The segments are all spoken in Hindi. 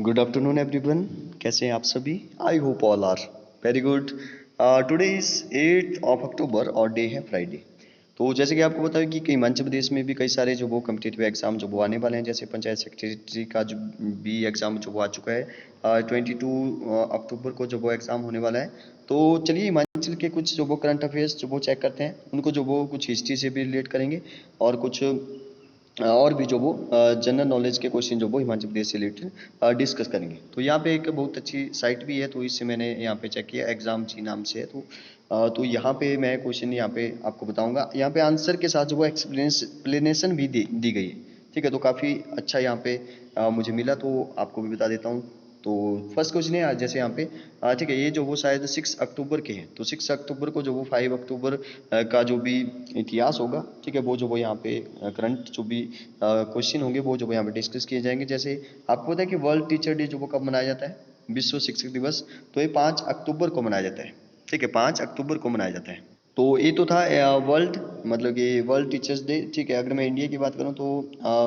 Good afternoon everyone. कैसे हैं आप सभी? I hope all are very good. Today is 8 of October और डे है फ्राइडे। तो जैसे कि आपको बताया कि हिमाचल प्रदेश में भी कई सारे जो वो कम्पिटेटिव एग्जाम जो वो आने वाले हैं, जैसे पंचायत सेक्रेटरी का जो भी एग्जाम जो वो आ चुका है। 22 अक्टूबर को जो वो एग्जाम होने वाला है। तो चलिए हिमाचल के कुछ जो वो करंट अफेयर्स जो वो चेक करते हैं, उनको जो वो कुछ हिस्ट्री से भी रिलेट करेंगे और कुछ और भी जो वो जनरल नॉलेज के क्वेश्चन जो वो हिमाचल प्रदेश से रिलेटेड डिस्कस करेंगे। तो यहाँ पे एक बहुत अच्छी साइट भी है, तो इससे मैंने यहाँ पे चेक किया, एग्जाम जी नाम से है। तो यहाँ पे मैं क्वेश्चन यहाँ पे आपको बताऊंगा, यहाँ पे आंसर के साथ जो वो एक्सप्लेनेशन भी दी गई है। ठीक है, तो काफ़ी अच्छा यहाँ पे मुझे मिला, तो आपको भी बता देता हूँ। तो फर्स्ट क्वेश्चन है जैसे यहाँ पे ठीक है, ये जो वो शायद 6 अक्टूबर के हैं, तो 6 अक्टूबर को जो वो 5 अक्टूबर का जो भी इतिहास होगा, ठीक है, वो जो वो यहाँ पे करंट जो भी क्वेश्चन होंगे वो जो वो यहाँ पे डिस्कस किए जाएंगे। जैसे आपको पता है कि वर्ल्ड टीचर डे जो वो कब मनाया जाता है? विश्व शिक्षक दिवस। तो ये 5 अक्टूबर को मनाया जाता है। ठीक है, 5 अक्टूबर को मनाया जाता है। तो ये तो था वर्ल्ड, मतलब कि वर्ल्ड टीचर्स डे। ठीक है, अगर मैं इंडिया की बात करूँ तो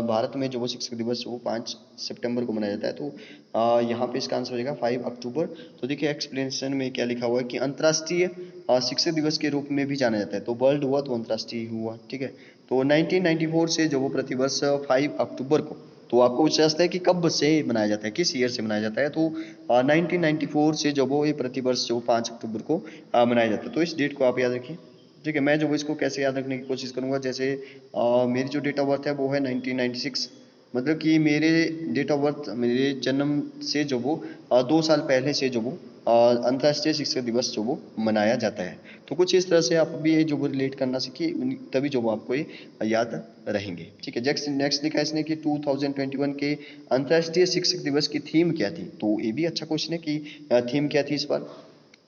भारत में जो वो शिक्षक दिवस वो 5 सितंबर को मनाया जाता है। तो यहाँ पे इसका आंसर हो जाएगा 5 अक्टूबर। तो देखिए एक्सप्लेनेशन में क्या लिखा हुआ है कि अंतर्राष्ट्रीय शिक्षक दिवस के रूप में भी जाना जाता है। तो वर्ल्ड हुआ तो अंतर्राष्ट्रीय हुआ। ठीक है, तो 1994 से जो वो प्रतिवर्ष 5 अक्टूबर को, तो आपको पूछा जाता है कि कब से मनाया जाता है, किस ईयर से मनाया जाता है। तो 1994 से जो वो ये प्रतिवर्ष जो 5 अक्टूबर को मनाया जाता है। तो इस डेट को आप याद रखिए। ठीक है, मैं जो वो इसको कैसे याद रखने की कोशिश करूंगा, जैसे मेरी जो डेट ऑफ बर्थ है वो है 1996। मतलब कि मेरे डेट ऑफ बर्थ, मेरे जन्म से जो वो 2 साल पहले से जो वो अंतर्राष्ट्रीय शिक्षक दिवस जो वो मनाया जाता है। तो कुछ इस तरह से आप भी ये जो वो रिलेट करना सीखिए, तभी जो वो आपको ये याद रहेंगे। ठीक है, नेक्स्ट लिखा है इसने कि 2021 के अंतर्राष्ट्रीय शिक्षक दिवस की थीम क्या थी। तो ये भी अच्छा क्वेश्चन है कि थीम क्या थी इस बार।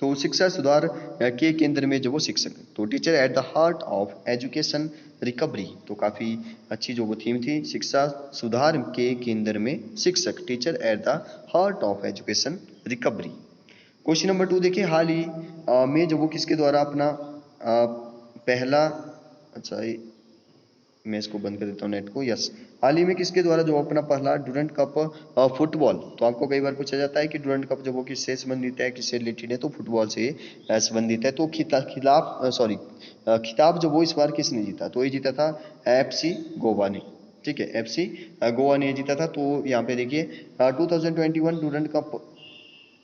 तो शिक्षा सुधार के केंद्र में जो वो शिक्षक, तो teacher at the heart of education recovery. तो काफ़ी अच्छी जो वो थीम थी, शिक्षा सुधार के केंद्र में शिक्षक, teacher at the heart of education recovery. Question number 2 देखिए, हाल ही में जो वो किसके द्वारा अपना पहला, अच्छा मैं इसको बंद कर देता हूँ नेट को। यस, हाल ही में किसके द्वारा जो अपना पहला डूरंट कप फुटबॉल, तो आपको कई बार पूछा जाता है कि डूरंट कप जो वो किससे संबंधित है, किससे रिलेटेड है, तो फुटबॉल से संबंधित है। तो खिताब जो वो इस बार किसने जीता? तो ये जीता था एफसी गोवा ने। ठीक है, एफसी गोवा ने जीता था। तो यहाँ पे देखिए 2021 डूरंट कप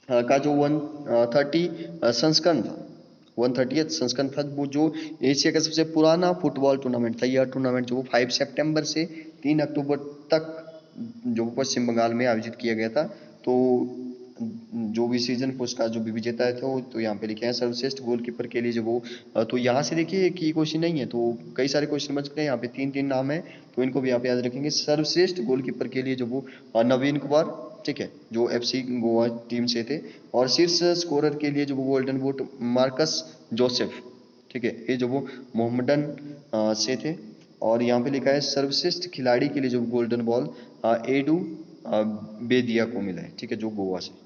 का जो 130 संस्करण था, 130th संस्करण था, वो जो एशिया का सबसे पुराना फुटबॉल टूर्नामेंट था। यह टूर्नामेंट जो 5 सितंबर से 3 अक्टूबर तक जो पश्चिम बंगाल में आयोजित किया गया था। तो जो भी सीजन पुरस्कार जो भी विजेता थे वो तो यहाँ पे लिखे हैं। सर्वश्रेष्ठ गोलकीपर के लिए जो वो तो यहाँ से देखिए कि क्वेश्चन नहीं है, तो कई सारे क्वेश्चन बच गए। यहाँ पे 3 3 नाम है, तो इनको भी आप याद रखेंगे। सर्वश्रेष्ठ गोलकीपर के लिए जो वो नवीन कुमार, ठीक है, जो एफसी गोवा टीम से थे। और शीर्ष स्कोरर के लिए जो वो गोल्डन बूट मार्कस जोसेफ, ठीक है, ये जो वो मोहम्मडन से थे। और यहाँ पे लिखा है सर्वश्रेष्ठ खिलाड़ी के लिए जो गोल्डन बॉल एडू बेदिया को मिला है। ठीक है, जो गोवा से।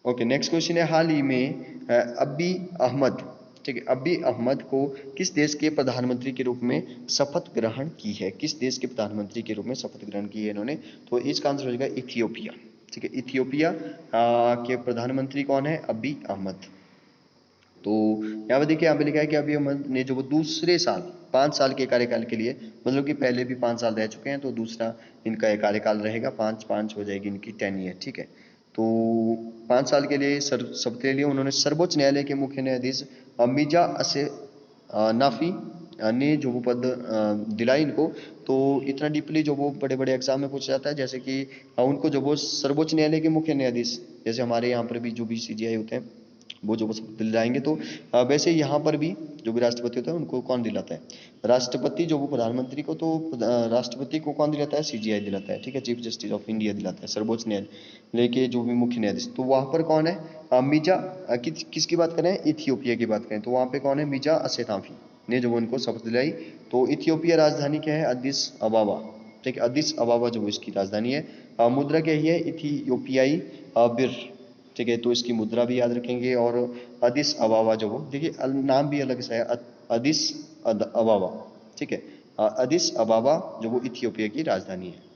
ओके, नेक्स्ट क्वेश्चन है, हाल ही में अब्बी अहमद, ठीक है, अब्बी अहमद को किस देश के प्रधानमंत्री के रूप में शपथ ग्रहण की है? किस देश के प्रधानमंत्री के रूप में शपथ ग्रहण की है इन्होंने? तो इसका आंसर हो जाएगा इथियोपिया। ठीक है, इथियोपिया के प्रधानमंत्री कौन है? अब्बी अहमद। तो यहाँ पे देखिए, यहाँ पे लिखा है कि अभी अहमद ने जो वो दूसरे साल 5 साल के कार्यकाल के लिए, मतलब कि पहले भी 5 साल रह चुके हैं, तो दूसरा इनका एक कार्यकाल रहेगा, 5 5 हो जाएगी इनकी 10 ईयर। ठीक है, तो 5 साल के लिए शपथ ले लिए उन्होंने। सर्वोच्च न्यायालय के मुख्य न्यायाधीश मिर्जा असे नाफी ने जो वो पद दिलाई इनको। तो इतना डीपली जो वो बड़े बड़े एग्जाम में पूछा जाता है, जैसे कि उनको जो वो सर्वोच्च न्यायालय के मुख्य न्यायाधीश, जैसे हमारे यहाँ पर भी जो भी सीजीआई होते हैं वो जो शपथ दिलाएंगे। तो वैसे यहाँ पर भी जो भी राष्ट्रपति होता है उनको कौन दिलाता है? राष्ट्रपति जो वो प्रधानमंत्री को, तो राष्ट्रपति को कौन दिलाता है? सीजीआई दिलाता है। ठीक है, चीफ जस्टिस ऑफ इंडिया दिलाता है, सर्वोच्च न्यायालय के जो भी मुख्य न्यायाधीश। तो वहाँ पर कौन है? मिर्जा किसकी बात करें? इथियोपिया की बात करें तो वहाँ पे कौन है? मिर्जा असेनाफी ने जो उनको शपथ दिलाई। तो इथियोपिया राजधानी क्या है? अदिस अबाबा। ठीक है, अदिस अबाबा जो इसकी राजधानी है। मुद्रा क्या ही है? इथियोपियाई बिर। ठीक है, तो इसकी मुद्रा भी याद रखेंगे। और अदिस अबाबा जो वो देखिए नाम भी अलग सा है, अदिस अबाबा। ठीक है, अदिस अबाबा जो वो इथियोपिया की राजधानी है।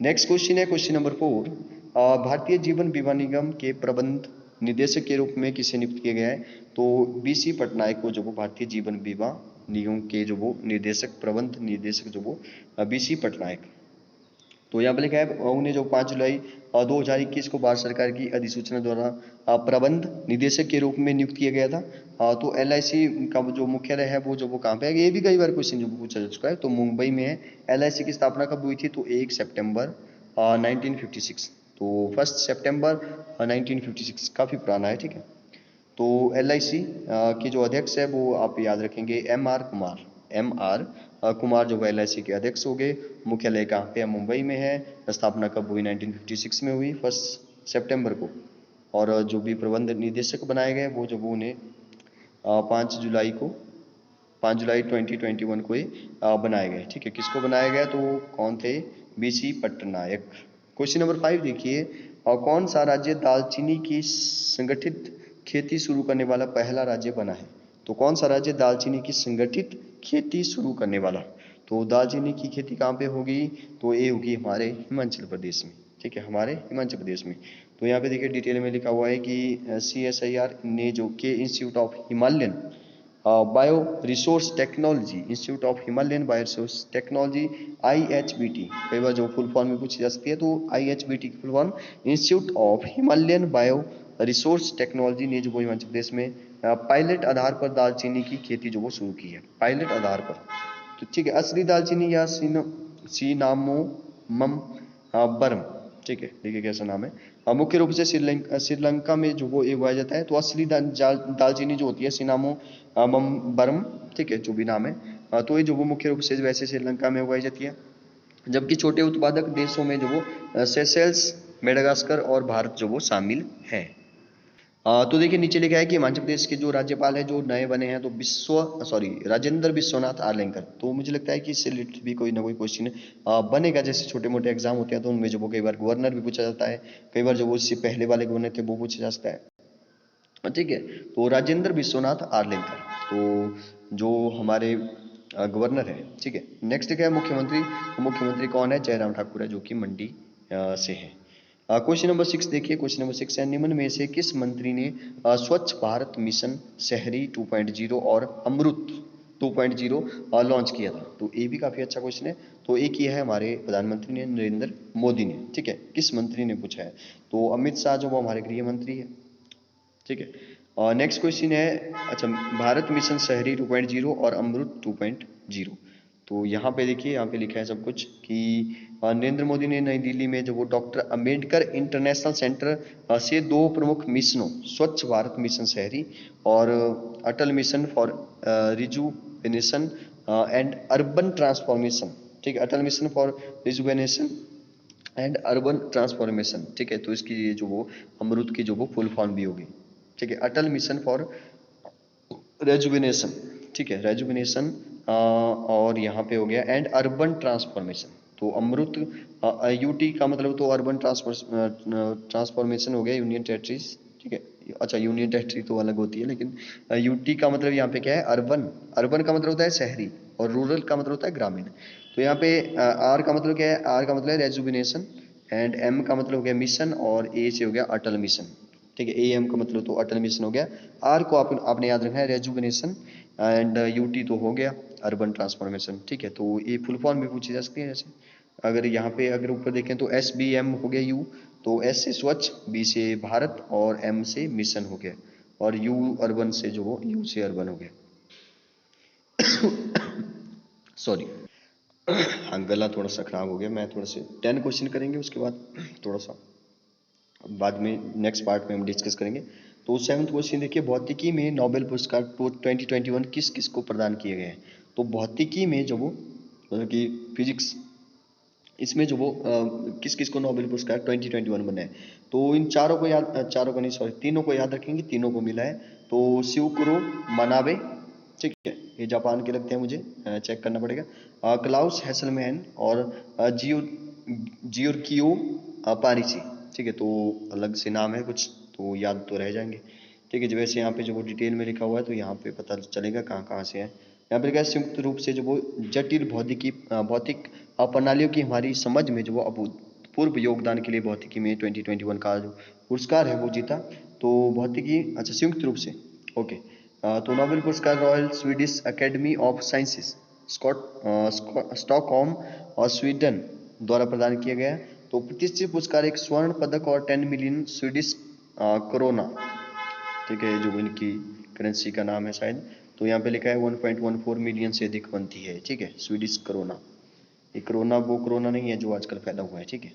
नेक्स्ट क्वेश्चन है क्वेश्चन नंबर 4। भारतीय जीवन बीमा निगम के प्रबंध निदेशक के रूप में किसे नियुक्त किया गया है? तो बीसी पटनायक को जो वो भारतीय जीवन बीमा निगम के जो वो निदेशक, प्रबंध निदेशक जो वो बीसी पटनायक। तो यहाँ पे लिखा है उन्हें जो 5 जुलाई 2021 को भारत सरकार की अधिसूचना द्वारा प्रबंध निदेशक के रूप में नियुक्त किया गया था। तो LIC का जो मुख्यालय है वो कहाँ पे है? ये भी कई बार क्वेश्चन जो पूछा जा चुका है। तो मुंबई में है। LIC की स्थापना कब हुई थी? तो 1 सितंबर 1956। तो 1 सितंबर 1956 काफ़ी पुराना है, ठीक है। तो LIC के जो अध्यक्ष है वो आप याद रखेंगे MR कुमार। MR कुमार जो LIC के अध्यक्ष हो गए। मुख्यालय कहाँ पे है? मुंबई में है। स्थापना कब हुई? 1956 में हुई, 1 सितंबर को। और जो भी प्रबंध निदेशक बनाए गए वो जो वो उन्हें 5 जुलाई 2021 को ही बनाए गए, ठीक है। किसको बनाया गया? तो कौन थे? बीसी पटनायक। क्वेश्चन नंबर 5 देखिए, कौन सा राज्य दालचीनी की संगठित खेती शुरू करने वाला पहला राज्य बना है? तो कौन सा राज्य दालचीनी की संगठित खेती शुरू करने वाला? तो दालचीनी की खेती कहाँ पे होगी? तो ये होगी हमारे हिमाचल प्रदेश में, ठीक है, हमारे हिमाचल प्रदेश में। तो यहाँ पे देखिए डिटेल में लिखा हुआ है कि CSIR ने जो के institute of Himalayan bio resource technology, institute of Himalayan bio resource technology, IHBT, कई बार जो फुल फॉर्म में पूछी जा सकती है, तो IHBT की full form institute of Himalayan bio resource technology ने जो वो हिमाचल प्रदेश में पायलट आधार पर दालचीनी की खेती जो वो शुरू की है, पायलट आधार पर। तो ठीक है, असली दालचीनी या सिनामोमम बर्म, ठीक है, देखिए कैसा नाम है। मुख्य रूप से श्रीलंका में जो वो ये उगाया जाता है। तो असली दालचीनी जो होती है सिनामोमम बर्म, ठीक है, जो भी नाम है। तो ये जो वो मुख्य रूप से वैसे श्रीलंका में उगाई जाती है, जबकि छोटे उत्पादक देशों में जो वो सेशेल्स, मेडागास्कर और भारत जो वो शामिल है। तो देखिए नीचे लिखा है कि हिमाचल प्रदेश के जो राज्यपाल है जो नए बने हैं, तो राजेंद्र विश्वनाथ आर्लेकर। तो मुझे लगता है कि इससे रिलेटेड भी कोई ना कोई क्वेश्चन बनेगा। जैसे छोटे मोटे एग्जाम होते हैं तो उनमें जो वो कई बार गवर्नर भी पूछा जाता है, कई बार जो वो इससे पहले वाले गवर्नर थे वो पूछा जाता है, ठीक है। तो राजेंद्र विश्वनाथ आर्लेकर तो जो हमारे गवर्नर है, ठीक है। नेक्स्ट क्या है? मुख्यमंत्री। मुख्यमंत्री कौन है? जयराम ठाकुर है, जो कि मंडी से है। क्वेश्चन नंबर 6 देखिए, क्वेश्चन नंबर 6 है, निम्न में से किस मंत्री ने स्वच्छ भारत मिशन शहरी 2.0 और अमृत 2.0 लॉन्च किया था? तो ये भी काफी अच्छा क्वेश्चन है। तो एक ये है हमारे प्रधानमंत्री ने, नरेंद्र मोदी ने, ठीक है। किस मंत्री ने पूछा है? तो अमित शाह जो वो हमारे गृह मंत्री है, ठीक है। और नेक्स्ट क्वेश्चन है, अच्छा, भारत मिशन शहरी 2.0 और अमृत 2.0। तो यहाँ पे देखिए, यहाँ पे लिखा है सब कुछ कि नरेंद्र मोदी ने नई दिल्ली में जो वो डॉक्टर अंबेडकर इंटरनेशनल सेंटर से 2 प्रमुख मिशनों, स्वच्छ भारत मिशन शहरी और Atal mission for rejuvenation and urban transformation, ठीक है, Atal mission for rejuvenation and urban transformation, ठीक है। तो इसकी जो वो अमृत की जो वो फुल फॉर्म भी होगी, ठीक है, अटल मिशन फॉर रेजुविनेशन, ठीक है, रेजुविनेशन। और यहाँ पे हो गया एंड अर्बन ट्रांसफॉर्मेशन। तो अमृत UT का मतलब तो अर्बन ट्रांसफॉर्मेशन हो गया, यूनियन टेरिटरीज, ठीक है। अच्छा, यूनियन टेरिटरी तो अलग होती है, लेकिन UT का मतलब यहाँ पे क्या है? अर्बन। अर्बन का मतलब होता है शहरी और रूरल का मतलब होता है ग्रामीण। तो यहाँ पे R का मतलब क्या है? R का मतलब है रेजुविनेशन एंड M का मतलब हो गया मिशन और A से हो गया अटल मिशन, ठीक है। AM का मतलब तो अटल मिशन हो गया। R को आपने याद रखना है रेजुविनेशन एंड UT तो हो गया अर्बन ट्रांसफॉर्मेशन, ठीक है। तो ये फुल फॉर्म भी पूछी जा सकती है। जैसे अगर यहाँ पे अगर ऊपर देखें तो SBM हो गया U, तो S से स्वच्छ, B से भारत और M से मिशन हो गया और U अर्बन से जो वो U से अर्बन हो गया। सॉरी, हाँ, गला थोड़ा सा खराब हो गया। मैं थोड़ा से 10 क्वेश्चन करेंगे, उसके बाद थोड़ा सा बाद में नेक्स्ट पार्ट में हम डिस्कस करेंगे। तो 7th क्वेश्चन देखिए, भौतिकी में नोबेल पुरस्कार 2021 किस किस को प्रदान किए गए हैं? तो भौतिकी में जो वो मतलब कि फिजिक्स, इसमें जो वो किस किस को नोबेल पुरस्कार 2021 बने हैं? तो इन चारों को चारों को नहीं, सॉरी, तीनों को याद रखेंगे, तीनों को मिला है। तो शिवकुरो मनाबे, ठीक है, ये जापान के लगते हैं, मुझे चेक करना पड़ेगा। क्लाउस हेसलमैन और जियोर्कियो पारिसी, ठीक है। तो अलग से नाम है कुछ, तो याद तो रह जाएंगे, ठीक है। जो वैसे यहाँ पे जो वो डिटेल में लिखा हुआ है तो यहाँ पे पता चलेगा कहाँ कहाँ से है। यहाँ पे लिखा है संयुक्त रूप से जो वो जटिल भौतिक प्रणालियों की हमारी समझ में जो वो पूर्व योगदान के लिए भौतिकी में 2021 का जो पुरस्कार है वो जीता। तो भौतिकी अच्छा संयुक्त रूप से ओके। तो नोबेल पुरस्कार royal Swedish academy of sciences Stockholm और स्वीडन द्वारा प्रदान किया गया। तो प्रतिष्ठित पुरस्कार एक स्वर्ण पदक और 10 मिलियन स्वीडिश करोना, ठीक है, जो इनकी करेंसी का नाम है शायद। तो यहाँ पे लिखा है 1.14 मिलियन से अधिक बनती है, ठीक है, स्वीडिश करोना। ये कोरोना वो कोरोना नहीं है जो आजकल फैला हुआ है, ठीक है।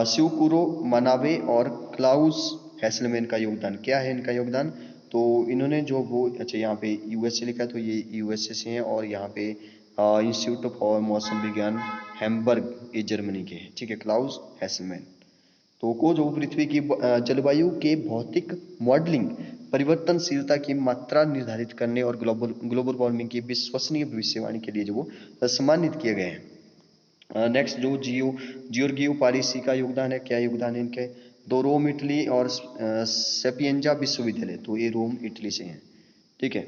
शिवकुरो मनावे और क्लाउस हैसलमैन का योगदान क्या है इनका योगदान? तो इन्होंने जो वो अच्छा यहाँ पे यूएसए लिखा है तो ये यूएसए से हैं और यहाँ पे इंस्टीट्यूट फॉर मौसम विज्ञान हैम्बर्ग ये जर्मनी के हैं, ठीक है, क्लाउस हैसलमैन। तो को जो पृथ्वी की जलवायु के भौतिक मॉडलिंग परिवर्तनशीलता की मात्रा निर्धारित करने और ग्लोबल वार्मिंग की विश्वसनीय भविष्यवाणी के लिए जो वो सम्मानित किए गए हैं। नेक्स्ट जो जियोर्गियो पारिसी का योगदान है, क्या योगदान है इनके? दो रोम इटली और सेपिएंजा विश्वविद्यालय, तो ये रोम इटली से हैं, ठीक है,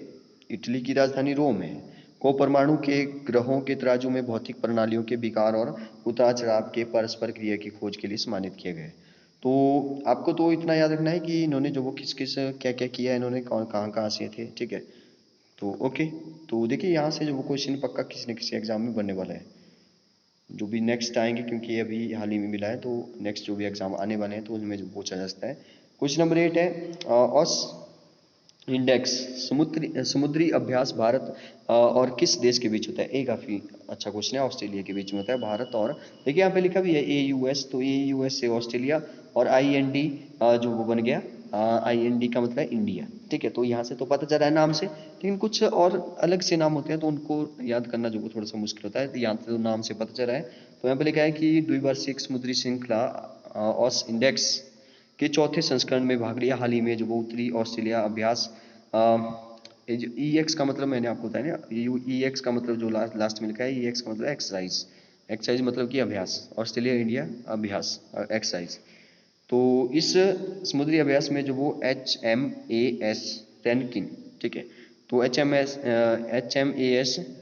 इटली की राजधानी रोम है। को परमाणु के ग्रहों के तराजू में भौतिक प्रणालियों के विकार और उतार चढ़ाव के परस्पर क्रिया की खोज के लिए सम्मानित किए गए। तो आपको तो इतना याद रखना है कि इन्होंने जो वो किस किस क्या क्या किया, इन्होंने कौन कहाँ कहाँ से थे, ठीक है। तो ओके, तो देखिए यहाँ से जो वो क्वेश्चन पक्का किसी न किसी एग्जाम में बनने वाला है, जो भी नेक्स्ट आएंगे, क्योंकि अभी हाल ही में मिला है। तो नेक्स्ट जो भी एग्जाम आने वाले हैं तो उनमें जो पूछा जा सकता है। क्वेश्चन नंबर 8 है ऑस इंडेक्स समुद्री अभ्यास भारत और किस देश के बीच होता है? ये काफी अच्छा क्वेश्चन है। ऑस्ट्रेलिया के बीच में होता है भारत और, देखिए यहाँ पे लिखा भी है AUS, तो AUS से ऑस्ट्रेलिया और IND जो वो बन गया IND का मतलब है इंडिया, ठीक है। तो यहाँ से तो पता चला है नाम से, लेकिन कुछ और अलग से नाम होते हैं तो उनको याद करना जो थोड़ा सा मुश्किल होता है। तो यहाँ से तो नाम से पता चला है। तो यहाँ पे लिखा है कि द्विवार्षिक समुद्री श्रृंखला ऑस इंडेक्स के चौथे संस्करण में भाग लिया हाल ही में जो वो उत्तरी ऑस्ट्रेलिया अभ्यास। EX का मतलब मैंने आपको बताया ना, EX का मतलब जो लास्ट में लिखा है, EX का मतलब एक्सरसाइज, एक्सरसाइज मतलब कि अभ्यास, ऑस्ट्रेलिया इंडिया अभ्यास एक्सरसाइज। तो इस समुद्री अभ्यास में जो वो HMAS रैनकिन, ठीक है, तो HMAS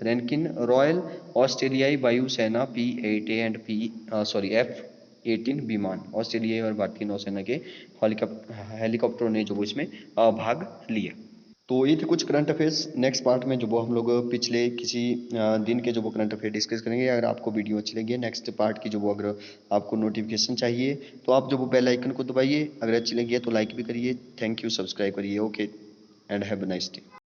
रैनकिन रॉयल ऑस्ट्रेलियाई वायुसेना P8A एंड F18 विमान ऑस्ट्रेलियाई और भारतीय नौसेना के हेलीकॉप्टरों ने जो वो इसमें भाग लिया। तो ये थे कुछ करंट अफेयर्स। नेक्स्ट पार्ट में जो वो हम लोग पिछले किसी दिन के जो वो करंट अफेयर डिस्कस करेंगे। अगर आपको वीडियो अच्छी लगी है नेक्स्ट पार्ट की जो वो, अगर आपको नोटिफिकेशन चाहिए तो आप जो वो बेल आइकन को दबाइए। अगर अच्छी लगी है तो लाइक भी करिए। थैंक यू, सब्सक्राइब करिए। Okay and have a nice day.